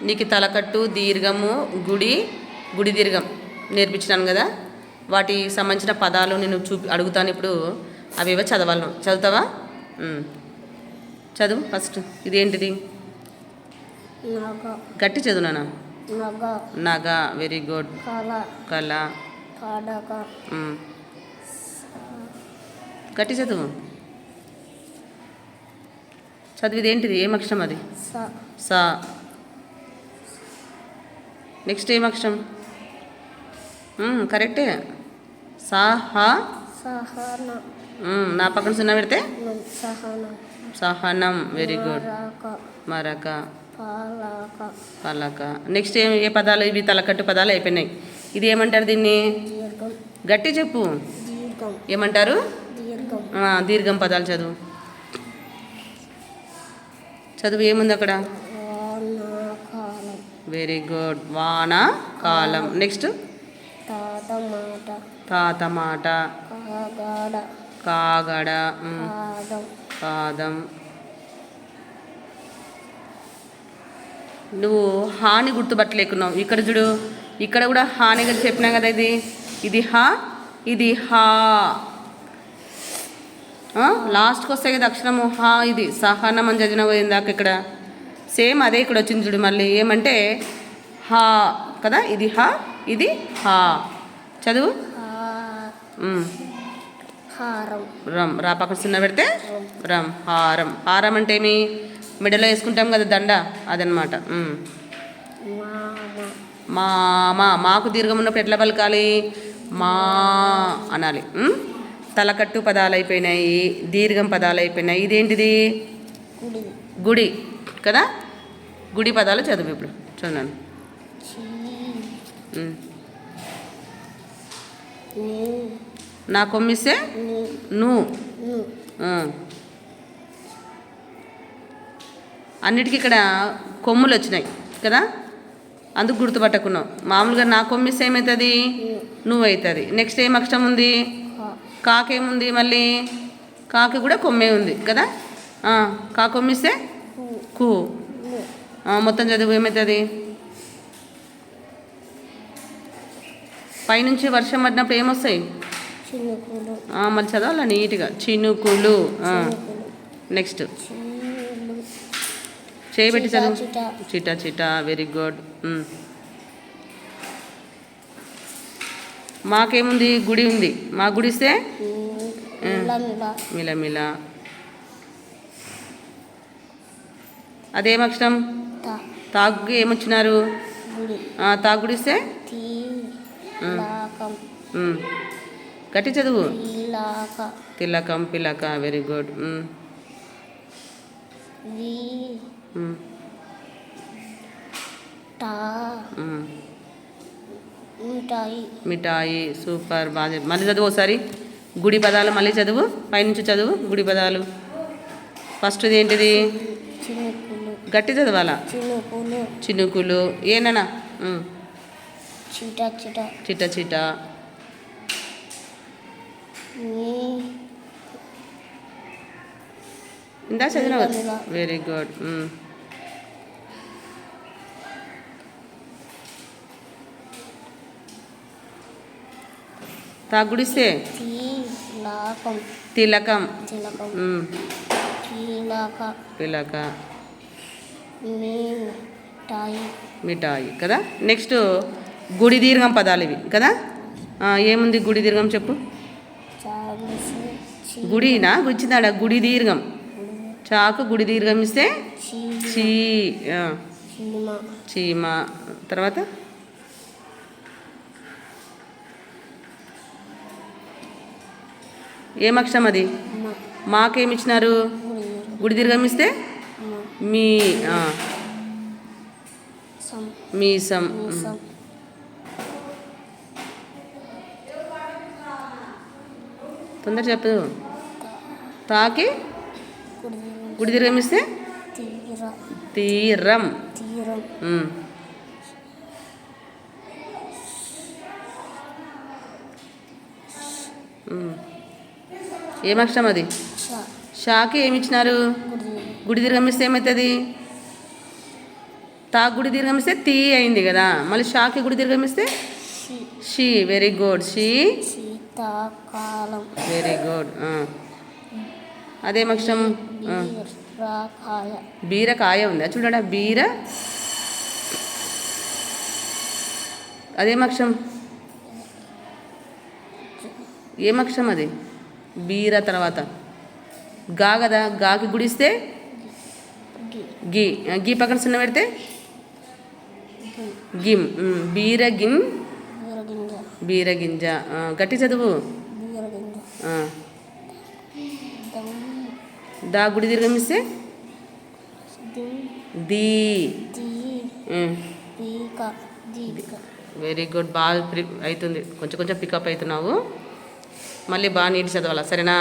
నీకు తలకట్టు దీర్ఘము గుడి గుడి దీర్ఘం నేర్పించినాను కదా, వాటి సంబంధించిన పదాలు నేను అడుగుతాను ఇప్పుడు. అవేవో చదవాలి. చదువుతావా? చదువు ఫస్ట్. ఇదేంటిది? గట్టి చదువునా? నగ. Very good. కళ. గట్టి చదువు. చదువు. ఇదేంటిది? ఏం అక్షరం అది? సా. నెక్స్ట్ ఏం అక్షరం? కరెక్టే. సాహా. నా పక్కన సున్నా పెడితే సహనం. Very good. మరక. పలక. నెక్స్ట్ ఏ పదాలు? ఇవి తలకట్టు పదాలు అయిపోయినాయి. ఇది ఏమంటారు దీన్ని? గట్టి చెప్పు. ఏమంటారు? దీర్ఘం పదాలు చదువు. చదువు. ఏముంది అక్కడ? Very good. వాన కాలం. నెక్స్ట్ తాత మాట. కాగడ. పాదం. నువ్వు హాని గుర్తుపట్టలేకున్నావు. ఇక్కడ చూడు, ఇక్కడ కూడా హాని కదా చెప్పినా కదా. ఇది హా, ఇది హా. లాస్ట్కి వస్తాయి కదా అక్షరము హా. ఇది సహనం అని చదివిన పోయిందాక. ఇక్కడ సేమ్ అదే ఇక్కడ వచ్చింది చూడు. మళ్ళీ ఏమంటే హా కదా. ఇది హా, ఇది హా. చదువు. రమ్. రా పక్కన చిన్న పెడితే రమ్. హారం. హారం అంటే ఏమి? మెడలో వేసుకుంటాం కదా దండ, అదనమాట. మామా. మాకు దీర్ఘం ఉన్నప్పుడు ఎట్లా పలకాలి? మా అనాలి. తలకట్టు పదాలు అయిపోయినాయి, దీర్ఘం పదాలు అయిపోయినాయి. ఇదేంటిది? గుడి కదా. గుడి పదాలు చదువు ఇప్పుడు. చూడండి. నా కొమ్మిస్తే నువ్వు. అన్నిటికీ ఇక్కడ కొమ్ములు వచ్చినాయి కదా, అందుకు గుర్తుపట్టకున్నావు. మామూలుగా నా కొమ్మిస్తే ఏమవుతుంది? నువ్వు అవుతుంది. నెక్స్ట్ ఏం అక్షరం ఉంది? కాకేముంది? మళ్ళీ కాకి కూడా కొమ్మే ఉంది కదా. కా కొమ్మిస్తే కు. మొత్తం చదువు. ఏమవుతుంది? పైనుంచి వర్షం పడినప్పుడు ఏమొస్తాయి? మళ్ళీ చదవాలా నీట్గా. చినుకులు. నెక్స్ట్ చేయబెట్టి చదువు. చిట చిట. Very good. మాకేముంది? గుడి ఉంది. మా గుడిస్తే మిలమిల. అదేం అక్షరం? తాగు. ఏమొచ్చినారు? తాగుడిస్తే గట్టి చదువు. తిలకం. పిలక. Very good. మిఠాయి. సూపర్. బాగా. మళ్ళీ చదువు ఒకసారి. గుడి పదాలు మళ్ళీ చదువు. పైనుంచి చదువు గుడి పదాలు. ఫస్ట్ది ఏంటిది? గట్టి చదవాలా? చినుకులు. ఏనా? చిట చిట. ఇందా చదివినావు. Very good. తాగుడిస్తే తిలకం. పిలక. మిఠాయి కదా. నెక్స్ట్ గుడి దీర్ఘం పదాలు ఇవి కదా. ఏముంది గుడి దీర్ఘం చెప్పు. గుడినా గుచ్చినాడా? గుడి దీర్ఘం. చాకు గుడి దీర్ఘం ఇస్తే చీ. చీమ. తర్వాత ఏం అక్షరం అది? మాకేమిచ్చినారు? గుడి దీర్ఘం ఇస్తే మీ. మీసం. తొందర చెప్పు. తాకి గుడి దీర్ఘం ఇస్తే తీరం. ఏం అక్షరం అది? షాకి ఏమి ఇచ్చినారు? గుడి దీర్ఘం ఇస్తే ఏమవుతుంది? తా గుడి దీర్ఘమిస్తే తీ అయింది కదా, మళ్ళీ షాకి గుడి దీర్ఘమిస్తే షి షీ. Very good. షీ. శీతాకాలం. Very good. అదే అక్షరం బీరకాయ. బీరకాయ ఉందా చూడడా, బీర. అదేమక్షరం, ఏమక్షరం అది? బీర తర్వాత గా కదా, గాకి గుడిస్తే గీ. గీ పక్కన సున్న పెడితే గిమ్. బీరగిన్. బీరగింజ. బీరగింజ. గట్టి చదువు. బీరగింజ. దా గుడి దీర్ఘమిస్తే దీ. Very good. బాగా అవుతుంది, కొంచెం కొంచెం పికప్ అవుతున్నావు. మళ్ళీ బాగా నీట్ చదవాలా, సరేనా?